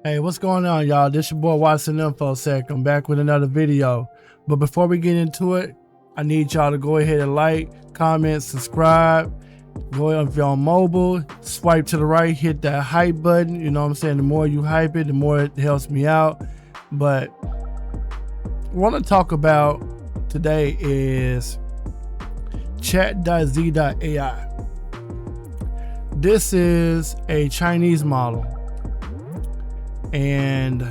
Hey, what's going on, y'all? This your boy WatsonInfoSec. I'm back with another video. But before we get into it, I need y'all to go ahead and like, comment, subscribe. Go ahead, if you're on mobile, swipe to the right, hit that hype button. You know what I'm saying? The more you hype it, the more it helps me out. But what I want to talk about today is chat.z.ai. This is a Chinese model. And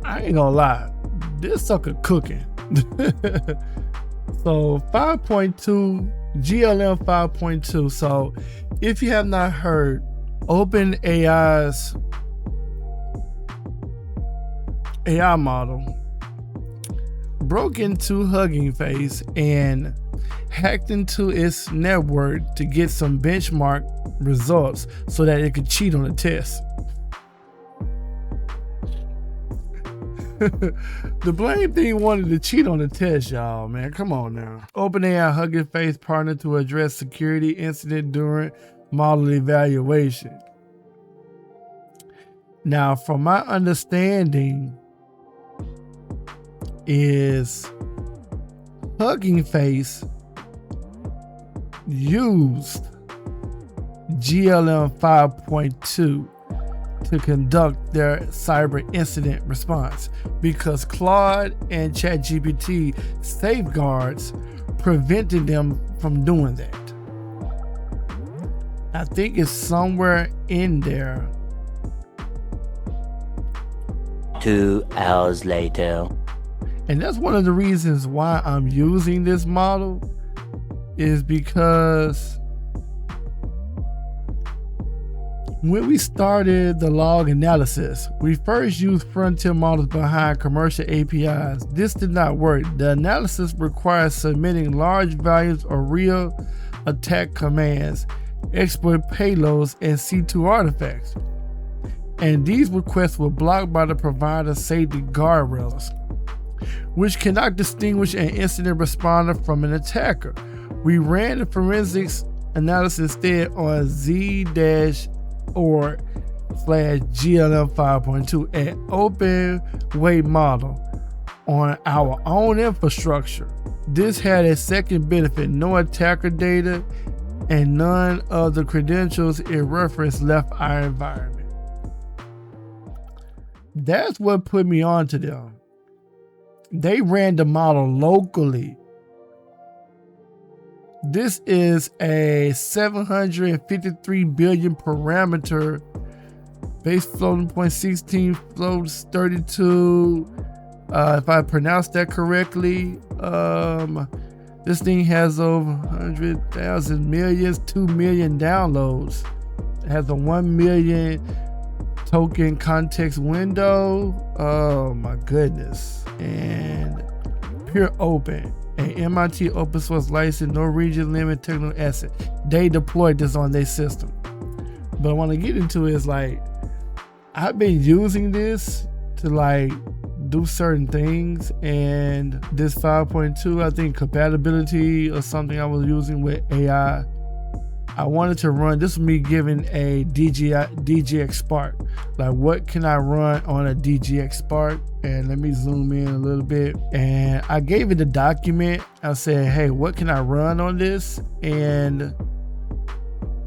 I ain't gonna lie, this sucker cooking. So 5.2, GLM 5.2. So if you have not heard, OpenAI's AI model broke into Hugging Face and hacked into its network to get some benchmark results so that it could cheat on the test. The blame thing wanted to cheat on the test, y'all, man. Come on now. OpenAI Hugging Face partnered to address security incident during model evaluation. Now, from my understanding, is Hugging Face used GLM 5.2 to conduct their cyber incident response because Claude and ChatGPT safeguards prevented them from doing that. I think it's somewhere in there. 2 hours later. And that's one of the reasons why I'm using this model, is because when we started the log analysis, we first used frontier models behind commercial APIs. This did not work. The analysis requires submitting large values of real attack commands, exploit payloads, and C2 artifacts. And these requests were blocked by the provider safety guardrails, which cannot distinguish an incident responder from an attacker. We ran the forensics analysis instead on Z-org/GLM 5.2, an open weight model on our own infrastructure. This had a second benefit: no attacker data and none of the credentials it referenced left our environment. That's what put me on to them. They ran the model locally. This is a 753 billion parameter base floating point 16 floats 32. If I pronounced that correctly, this thing has over 100,000 millions, 2 million downloads. It has a 1 million token context window. Oh my goodness. And pure open, an MIT open source license, no region limit, technical asset. They deployed this on their system. But I want to get into is like, I've been using this to like do certain things, and this 5.2, I think compatibility or something I was using with AI. I wanted to run, this was me giving a DGX Spark. Like, what can I run on a DGX Spark? And let me zoom in a little bit. And I gave it a document. I said, hey, what can I run on this? And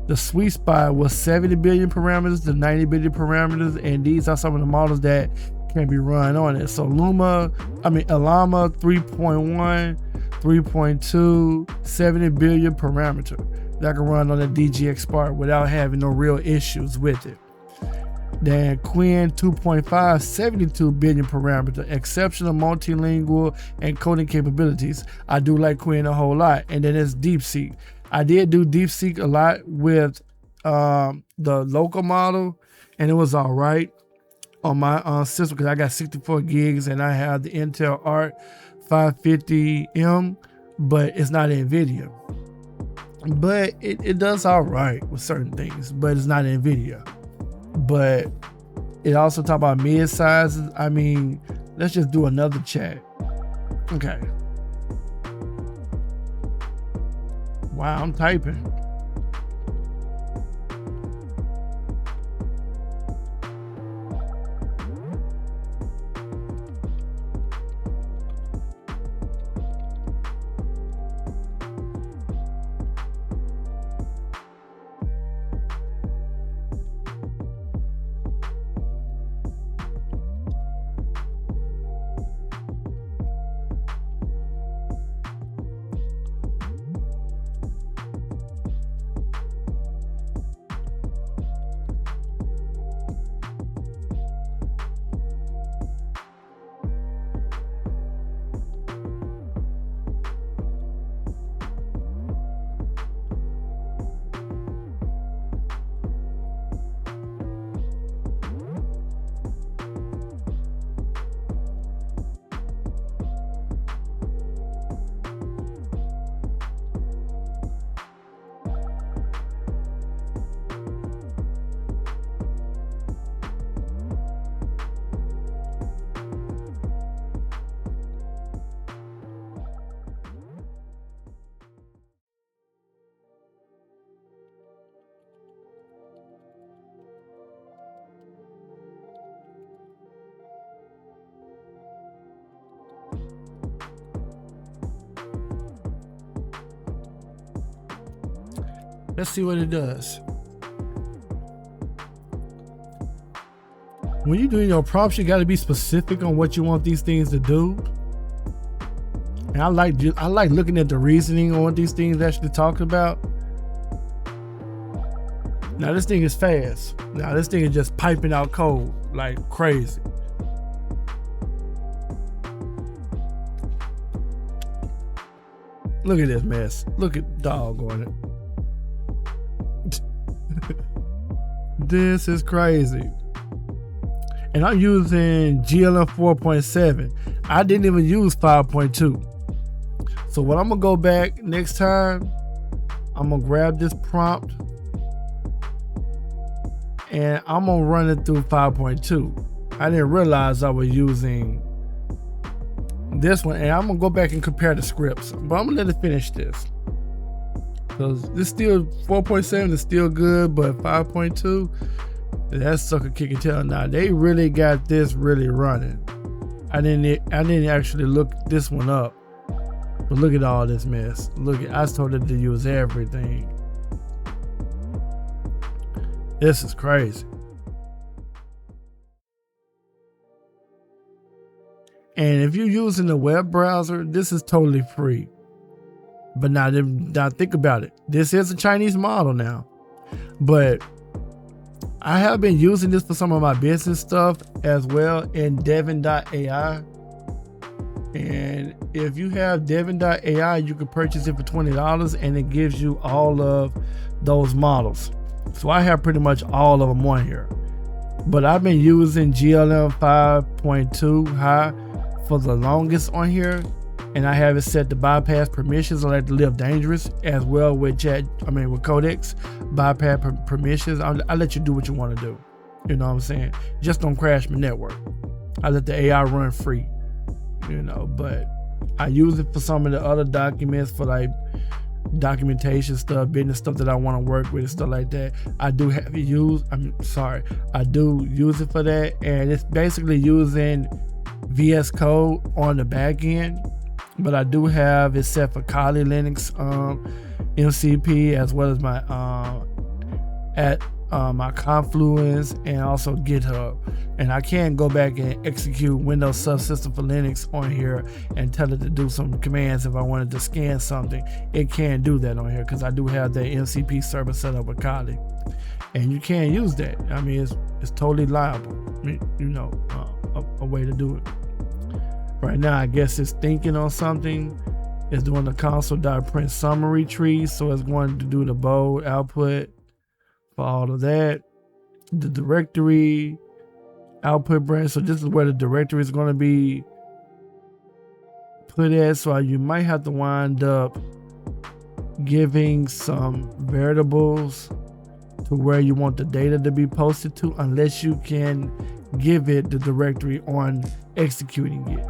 the sweet spot was 70 billion parameters to 90 billion parameters. And these are some of the models that can be run on it. So Llama 3.1, 3.2, 70 billion parameter that can run on a DGX Spark without having no real issues with it. Then Quinn 2.5, 72 billion parameter, exceptional multilingual and coding capabilities. I do like Quinn a whole lot. And then there's DeepSeek. I did do DeepSeek a lot with the local model, and it was all right on my system because I got 64 gigs and I have the Intel Arc 550M, but it's not NVIDIA. But it does all right with certain things, but it's not NVIDIA. But it also talk about mid sizes. I mean, let's just do another chat. Okay. Wow, I'm typing. Let's see what it does. When you're doing your prompts, you got to be specific on what you want these things to do. And I like looking at the reasoning on what these things actually talking about. Now this thing is fast. Now this thing is just piping out code like crazy. Look at this mess. Look at dog on it. This is crazy. And I'm using GLM 4.7. I didn't even use 5.2. So what I'm gonna go back next time, I'm gonna grab this prompt and I'm gonna run it through 5.2. I didn't realize I was using this one, and I'm gonna go back and compare the scripts, but I'm gonna let it finish this. Because this still 4.7 is still good, but 5.2, that sucker kicking tail. Now they really got this really running. I didn't actually look this one up, but look at all this mess. I told it to use everything. This is crazy. And if you're using the web browser, this is totally free. But now think about it. This is a Chinese model now, but I have been using this for some of my business stuff as well in Devin.ai. And if you have Devin.ai, you can purchase it for $20 and it gives you all of those models. So I have pretty much all of them on here. But I've been using GLM 5.2 high for the longest on here. And I have it set to bypass permissions. I like to live dangerous as well with Codex. Bypass permissions. I let you do what you want to do. You know what I'm saying? Just don't crash my network. I let the AI run free. But I use it for some of the other documents, for like documentation stuff, business stuff that I want to work with and stuff like that. I do have it used. I do use it for that, and it's basically using VS Code on the back end. But I do have it set for Kali Linux, MCP, as well as my my Confluence and also GitHub. And I can go back and execute Windows Subsystem for Linux on here and tell it to do some commands if I wanted to scan something. It can do that on here because I do have the MCP server set up with Kali, and you can use that. I mean, it's totally liable. A way to do it. Right now, I guess it's thinking on something. It's doing the console.print summary tree, so it's going to do the bold output for all of that. The directory output branch. So this is where the directory is going to be put at. So you might have to wind up giving some variables to where you want the data to be posted to, unless you can give it the directory on executing it.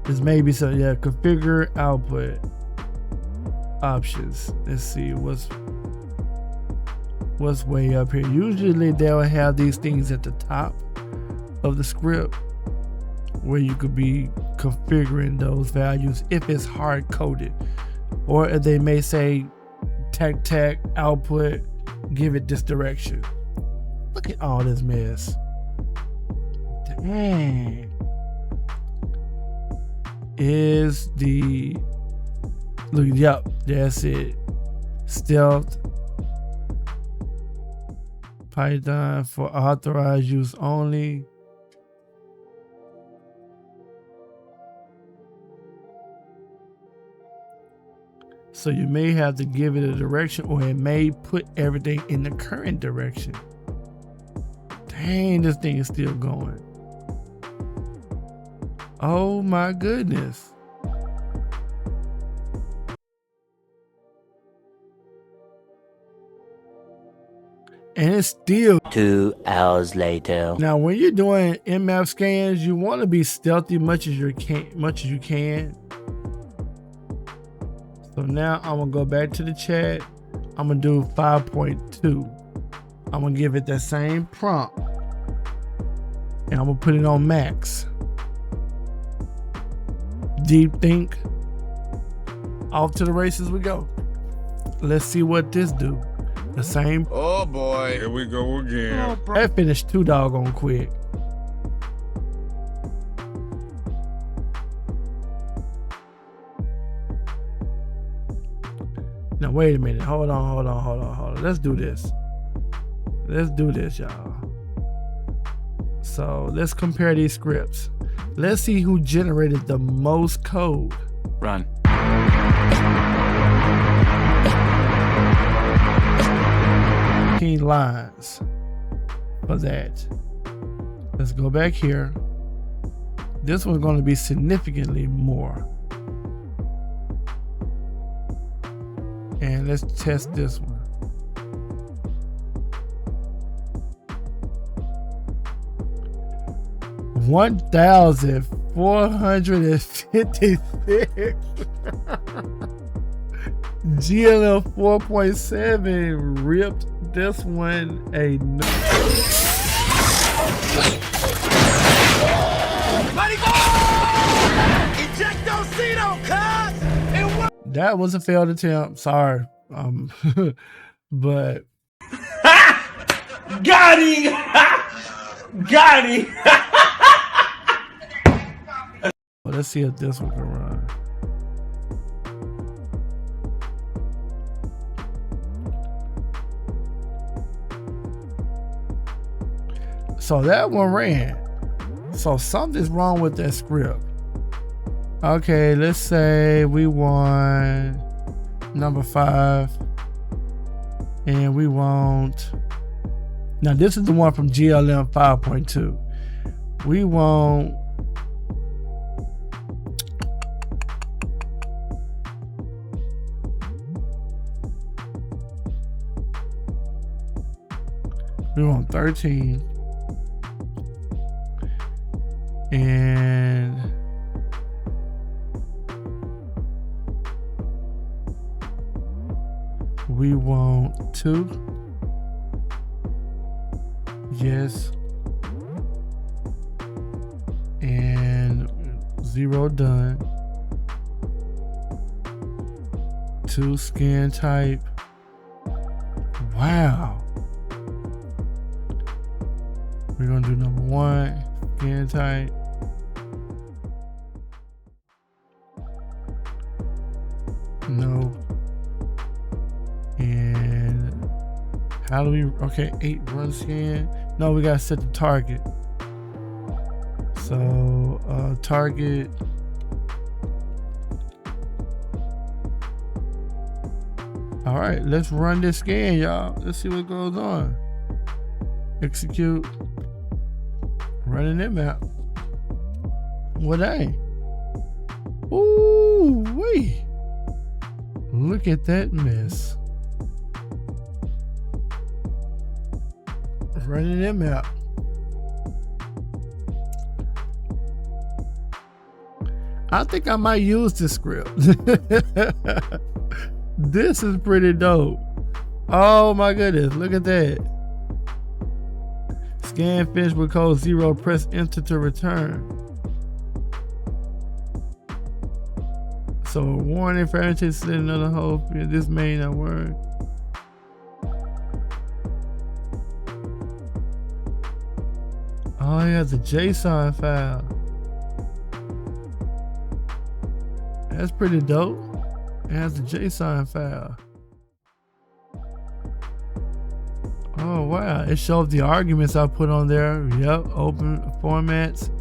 This may be so. Yeah, configure output options. Let's see what's way up here. Usually they'll have these things at the top of the script where you could be configuring those values if it's hard coded, or if they may say tac output, give it this direction. Look at all this mess. Dang. Yep, that's it. Stealth Python for authorized use only. So you may have to give it a direction, or it may put everything in the current direction. Dang, this thing is still going. Oh my goodness. And it's still 2 hours later. Now, when you're doing nmap scans, you want to be stealthy much as you can. So now I'm gonna go back to the chat. I'm gonna do 5.2. I'm gonna give it that same prompt, and I'm gonna put it on max. Deep think. Off to the races we go. Let's see what this do. The same. Oh boy, here we go again. That finished too doggone quick. Now wait a minute. Hold on. Let's do this. Y'all. So let's compare these scripts. Let's see who generated the most code. Run. 15 lines for that. Let's go back here. This one's going to be significantly more. And let's test this one. $1,456. GLM 4.7 ripped this one a no. That was a failed attempt. Sorry. But got him. Got him. well, let's see if this one can run. So that one ran. So something's wrong with that script. Okay, let's say we want number 5. And we want, now this is the one from GLM 5.2. We want we want 13. And we want 2. Yes. And 0 done. 2 scan type. Wow. We're gonna do number 1 scan type. No. And how do we, okay, 8 run scan. No, we gotta set the target. So target. All right, let's run this scan, y'all. Let's see what goes on. Execute. Running it map. What ain't? Ooh, wait. Look at that mess. Running them out. I think I might use this script. This is pretty dope. Oh my goodness, look at that. Scan finish with code 0, press enter to return. So warning for annotated sitting on the whole field. This may not work. Oh, it has a JSON file. That's pretty dope. It has a JSON file. Oh wow, it shows the arguments I put on there. Yep, open formats.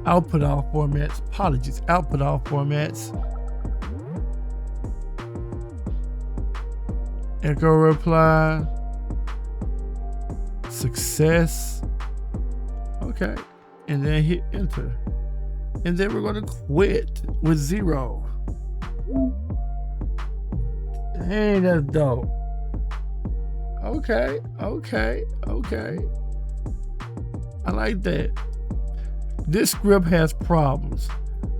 Output all formats. Apologies. Output all formats. Echo reply. Success. Okay. And then hit enter. And then we're going to quit with 0. Dang, that's dope. Okay. I like that. This script has problems,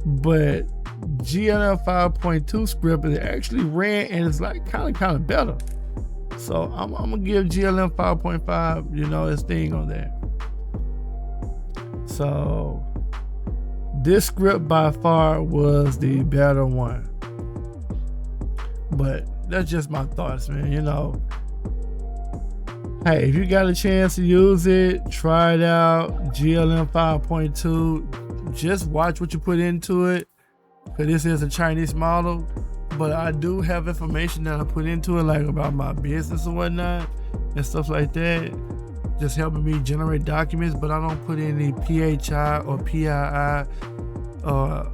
but GLM 5.2 script is actually ran and it's like kind of better. So I'm gonna give GLM 5.5, you know, its thing on that. So this script by far was the better one, but that's just my thoughts, man. You know, hey, if you got a chance to use it, try it out. GLM 5.2. Just watch what you put into it, because this is a Chinese model. But I do have information that I put into it, like about my business and whatnot and stuff like that, just helping me generate documents. But I don't put any PHI or PII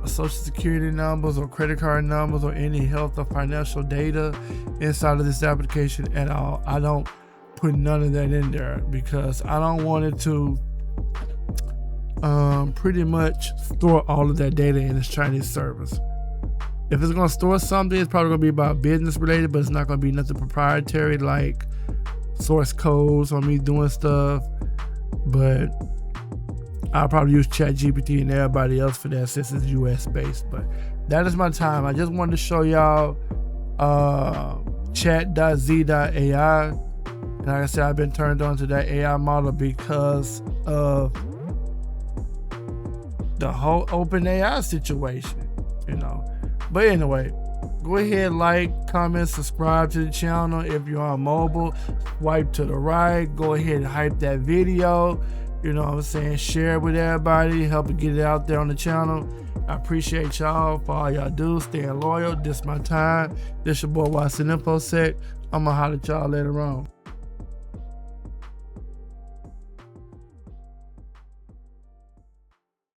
social security numbers or credit card numbers or any health or financial data inside of this application at all. I don't put none of that in there because I don't want it to pretty much store all of that data in this Chinese service. If it's going to store something, it's probably going to be about business related, but it's not going to be nothing proprietary like source codes or me doing stuff. But I'll probably use ChatGPT and everybody else for that since it's US based. But that is my time. I just wanted to show y'all chat.z.ai. And like I said, I've been turned on to that AI model because of the whole OpenAI situation, you know. But anyway, go ahead, like, comment, subscribe to the channel. If you're on mobile, swipe to the right. Go ahead and hype that video. You know what I'm saying? Share it with everybody. Help it get it out there on the channel. I appreciate y'all for all y'all do. Staying loyal. This is my time. This your boy WatsonInfoSec. I'm going to holler at y'all later on.